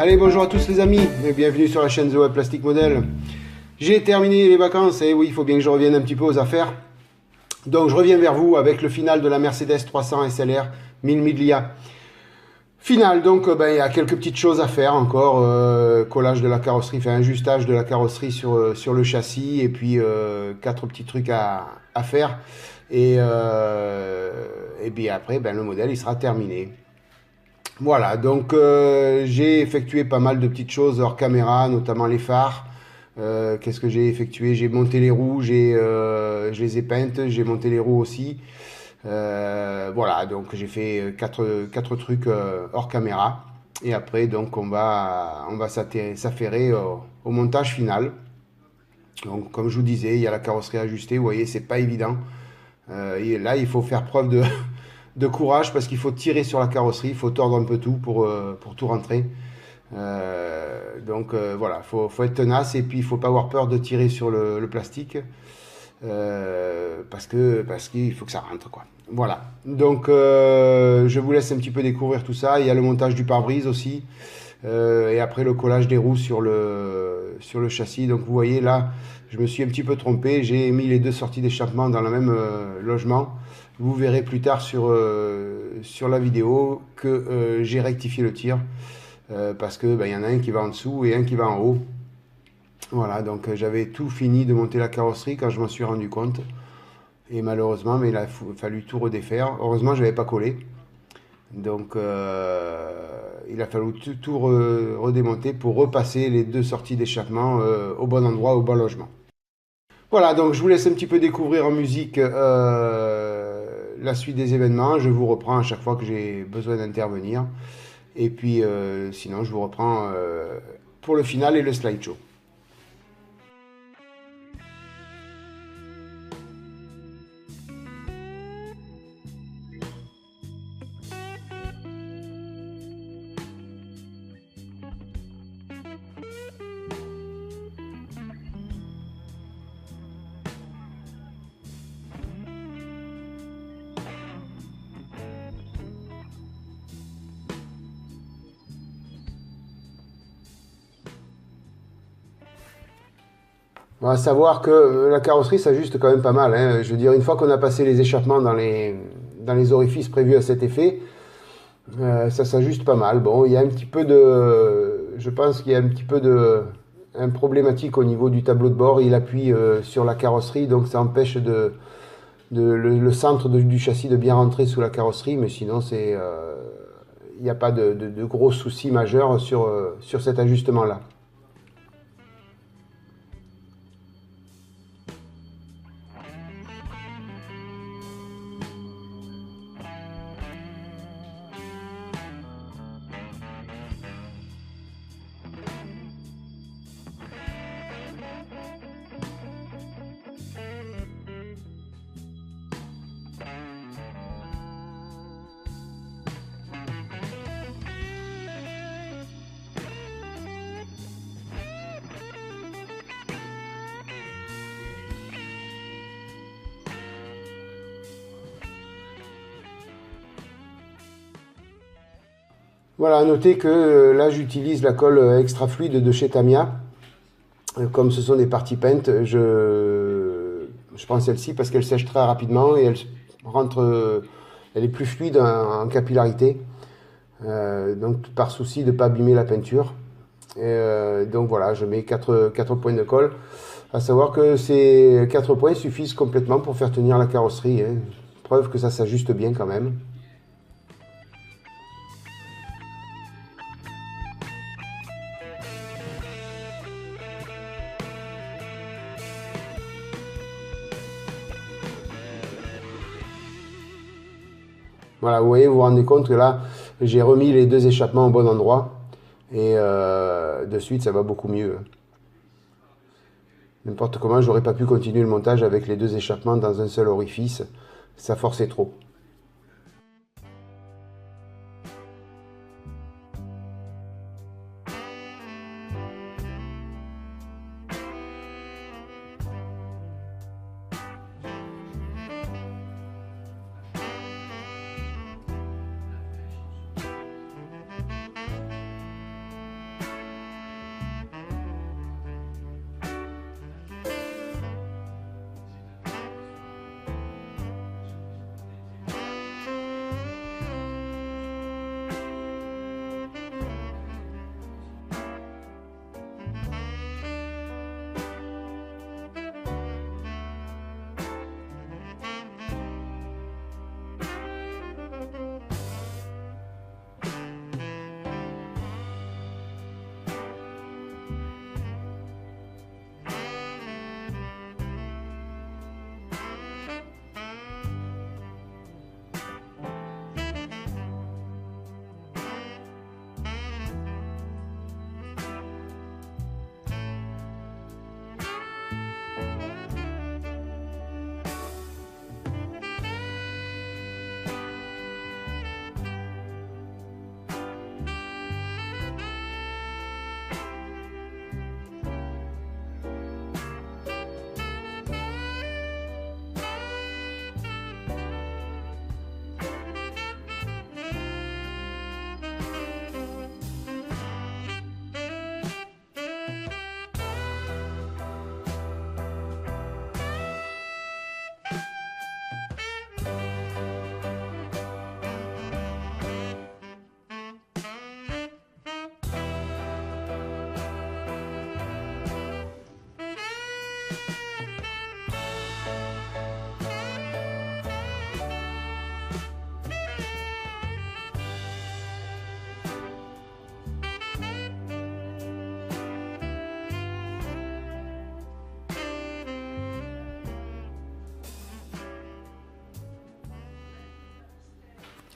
Allez, bonjour à tous les amis, et bienvenue sur la chaîne The Web Plastic Model. J'ai terminé les vacances, et oui, il faut bien que je revienne un petit peu aux affaires. Donc je reviens vers vous avec le final de la Mercedes 300 SLR 1000 Miglia. Final, donc il y a quelques petites choses à faire encore, collage de la carrosserie, enfin ajustage de la carrosserie sur le châssis, et puis 4 petits trucs à faire. Et puis après, le modèle il sera terminé. Voilà, donc j'ai effectué pas mal de petites choses hors caméra, notamment les phares. Qu'est-ce que j'ai effectué? J'ai monté les roues, je les ai peintes, j'ai monté les roues aussi. Voilà, donc j'ai fait quatre trucs hors caméra. Et après, donc on va s'affairer au montage final. Donc comme je vous disais, il y a la carrosserie ajustée, vous voyez, c'est pas évident. Et là, il faut faire preuve de courage parce qu'il faut tirer sur la carrosserie, il faut tordre un peu tout pour tout rentrer. Voilà, faut être tenace et puis il faut pas avoir peur de tirer sur le plastique parce qu'il faut que ça rentre quoi. Voilà. Donc je vous laisse un petit peu découvrir tout ça. Il y a le montage du pare-brise aussi. Et après le collage des roues sur le châssis. Donc vous voyez là, je me suis un petit peu trompé. J'ai mis les deux sorties d'échappement dans le même logement. Vous verrez plus tard sur la vidéo que j'ai rectifié le tir. Parce que y en a un qui va en dessous et un qui va en haut. Voilà, donc j'avais tout fini de monter la carrosserie quand je m'en suis rendu compte. Et malheureusement, mais il a fallu tout redéfaire. Heureusement, je n'avais pas collé. Donc il a fallu tout redémonter pour repasser les deux sorties d'échappement au bon endroit, au bon logement. Voilà, donc je vous laisse un petit peu découvrir en musique la suite des événements. Je vous reprends à chaque fois que j'ai besoin d'intervenir. Et puis sinon, je vous reprends pour le final et le slideshow. On va savoir que la carrosserie s'ajuste quand même pas mal, hein. Je veux dire, une fois qu'on a passé les échappements dans les orifices prévus à cet effet, ça s'ajuste pas mal. Bon, il y a un petit peu je pense qu'il y a un petit peu un problématique au niveau du tableau de bord. Il appuie sur la carrosserie, donc ça empêche le centre du châssis de bien rentrer sous la carrosserie. Mais sinon, il n'y a pas de gros soucis majeurs sur cet ajustement-là. Voilà, à noter que là j'utilise la colle extra fluide de chez Tamiya. Comme ce sont des parties peintes, je prends celle-ci parce qu'elle sèche très rapidement et elle est plus fluide en capillarité. Donc par souci de ne pas abîmer la peinture. Donc voilà, je mets 4 points de colle. À savoir que ces 4 points suffisent complètement pour faire tenir la carrosserie, hein. Preuve que ça s'ajuste bien quand même. Voilà, vous voyez, vous vous rendez compte que là, j'ai remis les deux échappements au bon endroit. Et de suite, ça va beaucoup mieux. N'importe comment, j'aurais pas pu continuer le montage avec les deux échappements dans un seul orifice. Ça forçait trop.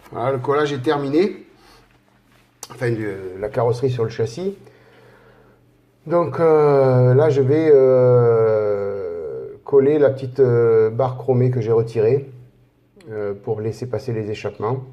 Voilà, le collage est terminé, enfin la carrosserie sur le châssis. Donc là je vais coller la petite barre chromée que j'ai retirée pour laisser passer les échappements.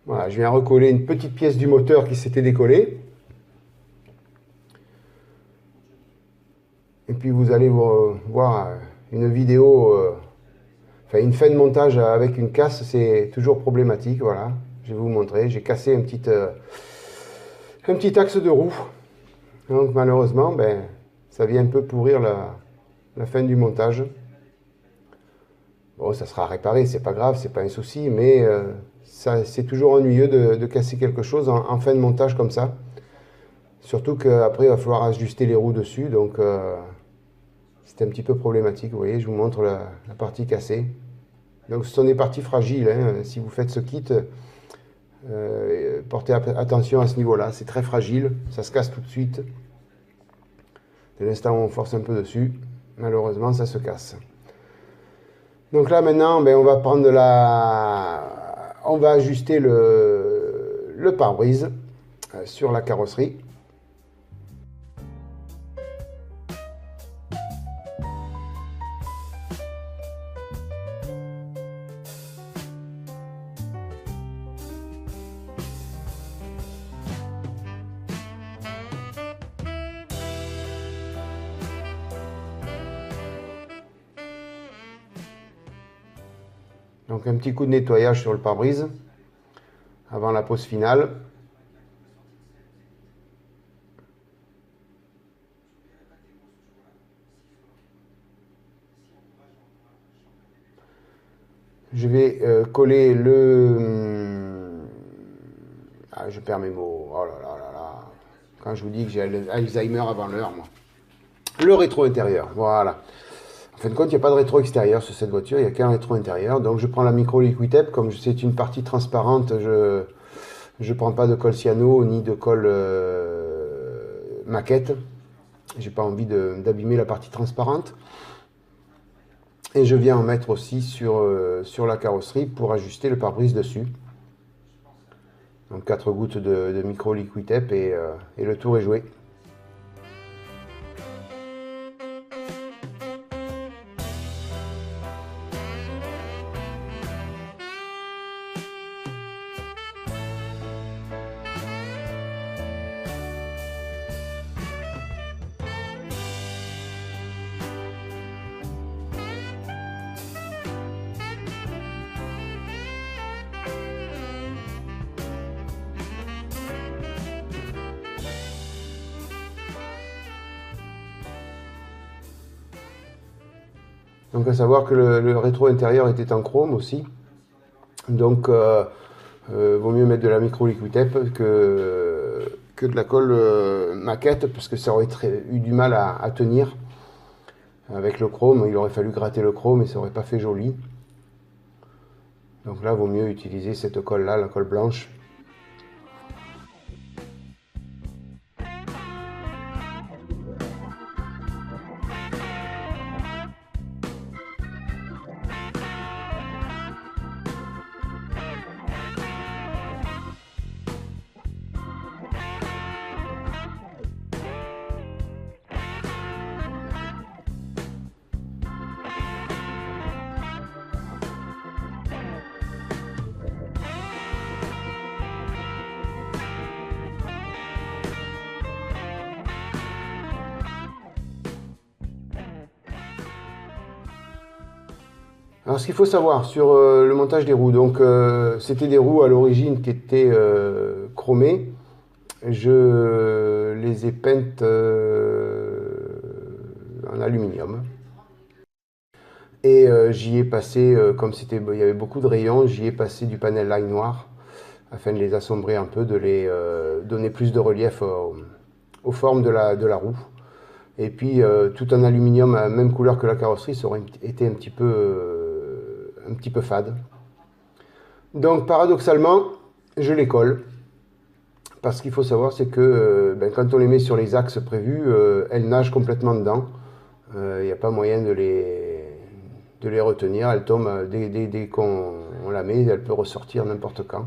Voilà, je viens recoller une petite pièce du moteur qui s'était décollée. Et puis vous allez voir une vidéo, enfin une fin de montage avec une casse, c'est toujours problématique. Voilà, je vais vous montrer. J'ai cassé un petit axe de roue. Donc malheureusement, ben, ça vient un peu pourrir la fin du montage. Bon, ça sera réparé, c'est pas grave, c'est pas un souci, mais c'est toujours ennuyeux de casser quelque chose en fin de montage comme ça. Surtout qu'après, il va falloir ajuster les roues dessus, donc c'est un petit peu problématique. Vous voyez, je vous montre la partie cassée. Donc ce sont des parties fragiles, hein. Si vous faites ce kit, portez attention à ce niveau-là, c'est très fragile, ça se casse tout de suite. Dès l'instant où on force un peu dessus, malheureusement, ça se casse. Donc là maintenant, ben, on va prendre on va ajuster le pare-brise sur la carrosserie. Donc un petit coup de nettoyage sur le pare-brise avant la pose finale. Je vais coller Ah, je perds mes mots. Oh là là là là. Quand je vous dis que j'ai Alzheimer avant l'heure, moi. Le rétro intérieur, voilà. En fin de compte, il n'y a pas de rétro extérieur sur cette voiture, il n'y a qu'un rétro intérieur. Donc je prends la micro liquid tape, comme c'est une partie transparente, je ne prends pas de colle cyano ni de colle maquette. J'ai pas envie d'abîmer la partie transparente. Et je viens en mettre aussi sur la carrosserie pour ajuster le pare-brise dessus. Donc 4 gouttes de micro liquid tape et le tour est joué. Donc à savoir que le rétro intérieur était en chrome aussi. Donc vaut mieux mettre de la micro liquid tape que de la colle maquette, parce que ça aurait eu du mal à tenir avec le chrome. Il aurait fallu gratter le chrome et ça aurait pas fait joli. Donc là vaut mieux utiliser cette colle là, la colle blanche. Alors, ce qu'il faut savoir sur le montage des roues, donc c'était des roues à l'origine qui étaient chromées. Je les ai peintes en aluminium. Et j'y ai passé, comme c'était, il y avait beaucoup de rayons, j'y ai passé du panel line noir afin de les assombrer un peu, de les donner plus de relief aux formes de la roue. Et puis tout en aluminium, à la même couleur que la carrosserie, ça aurait été un petit peu fade. Donc paradoxalement, je les colle. Parce qu'il faut savoir, c'est que quand on les met sur les axes prévus, elles nagent complètement dedans. Il n'y a pas moyen de les retenir. Elles tombent dès qu'on la met, elle peut ressortir n'importe quand.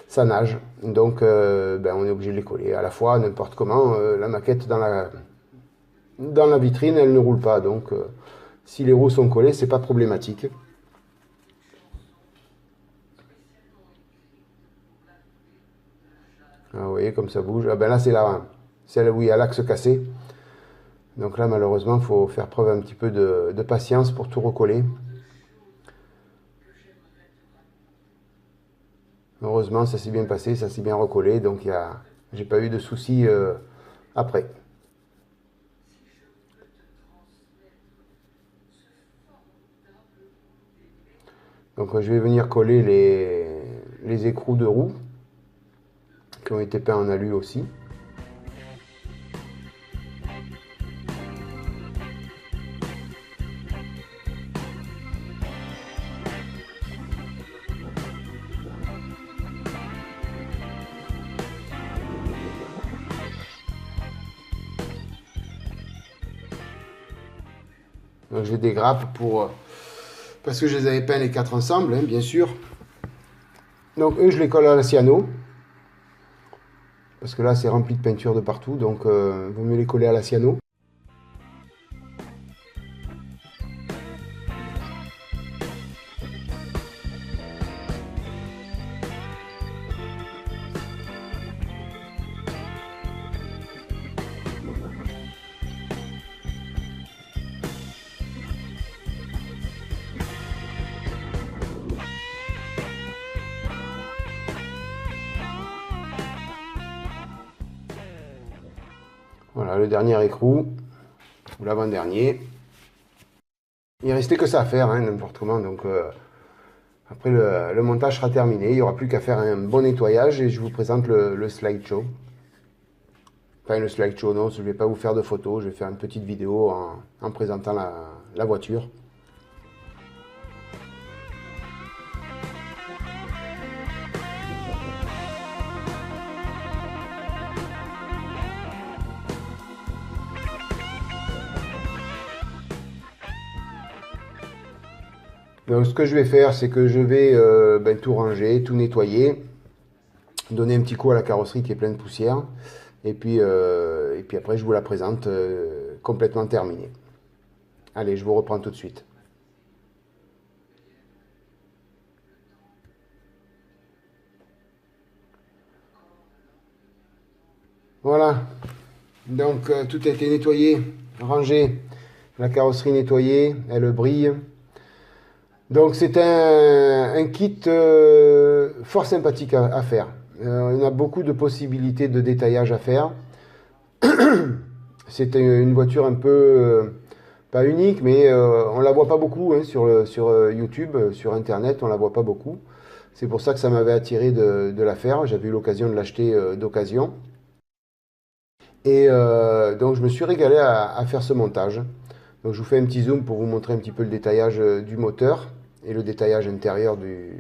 Ça nage. Donc on est obligé de les coller. À la fois, n'importe comment, la maquette dans la vitrine, elle ne roule pas. Donc si les roues sont collées, c'est pas problématique. Ah, vous voyez comme ça bouge. Ah ben là, c'est celle où il y a l'axe cassé. Donc là, malheureusement, il faut faire preuve un petit peu de patience pour tout recoller. Heureusement, ça s'est bien passé, ça s'est bien recollé. Donc j'ai pas eu de soucis après. Donc je vais venir coller les écrous de roue qui ont été peints en alu aussi. Donc j'ai des grappes parce que je les avais peints les 4 ensemble, hein, bien sûr. Donc eux, je les colle à la cyano. Parce que là, c'est rempli de peinture de partout, donc il vaut mieux les coller à la cyano. Voilà, le dernier écrou, ou l'avant-dernier. Il ne restait que ça à faire, hein, n'importe comment. Donc après, le montage sera terminé. Il n'y aura plus qu'à faire un bon nettoyage et je vous présente le slideshow. Enfin, le slideshow, non, je ne vais pas vous faire de photos. Je vais faire une petite vidéo en présentant la voiture. Donc ce que je vais faire, c'est que je vais tout ranger, tout nettoyer, donner un petit coup à la carrosserie qui est pleine de poussière, et puis après je vous la présente complètement terminée. Allez, je vous reprends tout de suite. Voilà, donc tout a été nettoyé, rangé, la carrosserie nettoyée, elle brille. Donc c'est un kit fort sympathique à faire. On a beaucoup de possibilités de détaillage à faire. C'est une voiture un peu, pas unique, mais on la voit pas beaucoup hein, sur YouTube, sur Internet, on la voit pas beaucoup. C'est pour ça que ça m'avait attiré de la faire. J'avais eu l'occasion de l'acheter d'occasion. Et donc je me suis régalé à faire ce montage. Donc je vous fais un petit zoom pour vous montrer un petit peu le détaillage du moteur et le détaillage intérieur de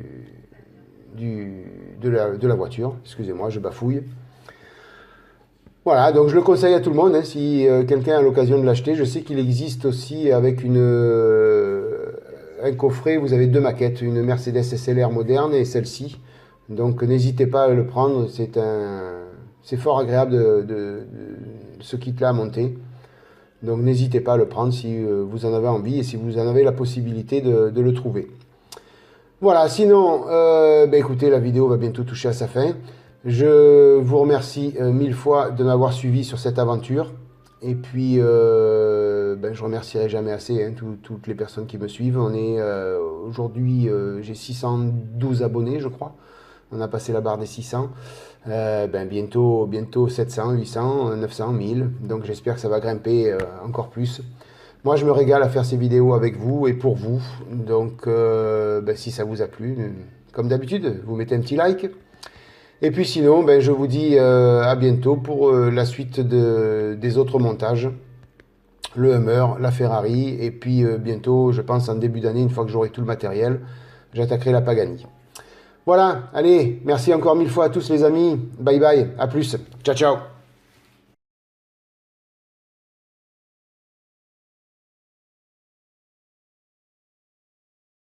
la voiture. Excusez-moi, je bafouille. Voilà, donc je le conseille à tout le monde, hein, si quelqu'un a l'occasion de l'acheter. Je sais qu'il existe aussi avec un coffret, vous avez deux maquettes, une Mercedes SLR moderne et celle-ci. Donc n'hésitez pas à le prendre, c'est fort agréable ce kit-là à monter. Donc n'hésitez pas à le prendre si vous en avez envie et si vous en avez la possibilité de le trouver. Voilà, sinon, écoutez, la vidéo va bientôt toucher à sa fin. Je vous remercie 1000 fois de m'avoir suivi sur cette aventure. Et puis, ben, je remercierai jamais assez hein, toutes les personnes qui me suivent. On est aujourd'hui, j'ai 612 abonnés, je crois. On a passé la barre des 600. Ben, bientôt 700, 800, 900, 1000. Donc j'espère que ça va grimper encore plus. Moi, je me régale à faire ces vidéos avec vous et pour vous. Donc, ben, si ça vous a plu, comme d'habitude, vous mettez un petit like. Et puis sinon, ben, je vous dis à bientôt pour la suite des autres montages. Le Hummer, la Ferrari, et puis bientôt, je pense en début d'année, une fois que j'aurai tout le matériel, j'attaquerai la Pagani. Voilà, allez, merci encore 1000 fois à tous les amis. Bye bye, à plus. Ciao, ciao.